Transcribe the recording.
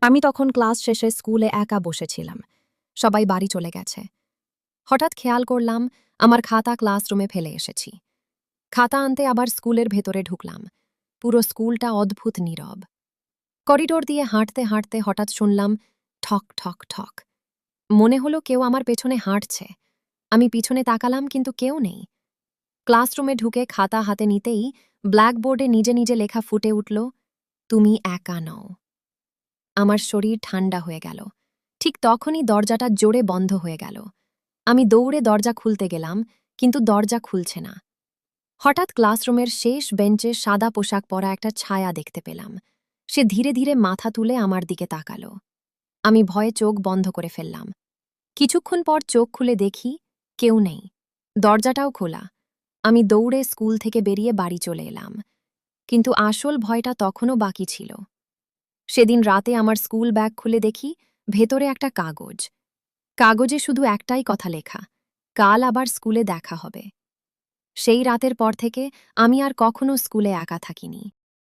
আমি তখন ক্লাস শেষে স্কুলে একা বসেছিলাম। সবাই বাড়ি চলে গেছে। হঠাৎ খেয়াল করলাম আমার খাতা ক্লাসরুমে ফেলে এসেছি। খাতা আনতে আবার স্কুলের ভেতরে ঢুকলাম। পুরো স্কুলটা অদ্ভুত নীরব। করিডোর দিয়ে হাঁটতে হাঁটতে হঠাৎ শুনলাম ঠক ঠক ঠক। মনে হলো কেউ আমার পেছনে হাঁটছে। আমি পিছনে তাকালাম কিন্তু কেউ নেই। ক্লাসরুমে ঢুকে খাতা হাতে নিতেই ব্ল্যাকবোর্ডে নিজে নিজে লেখা ফুটে উঠল, তুমি একা নও। আমার শরীর ঠান্ডা হয়ে গেল। ঠিক তখনই দরজাটা জোরে বন্ধ হয়ে গেল। আমি দৌড়ে দরজা খুলতে গেলাম, কিন্তু দরজা খুলছে না। হঠাৎ ক্লাসরুমের শেষ বেঞ্চে সাদা পোশাক পরা একটা ছায়া দেখতে পেলাম। সে ধীরে ধীরে মাথা তুলে আমার দিকে তাকাল। আমি ভয়ে চোখ বন্ধ করে ফেললাম। কিছুক্ষণ পর চোখ খুলে দেখি কেউ নেই। দরজাটাও খোলা। আমি দৌড়ে স্কুল থেকে বেরিয়ে বাড়ি চলে এলাম। কিন্তু আসল ভয়টা তখনও বাকি ছিল। সেদিন রাতে আমার স্কুল ব্যাগ খুলে দেখি ভেতরে একটা কাগজ। কাগজে শুধু একটাই কথা লেখা, কাল আবার স্কুলে দেখা হবে। সেই রাতের পর থেকে আমি আর কখনো স্কুলে একা থাকিনি।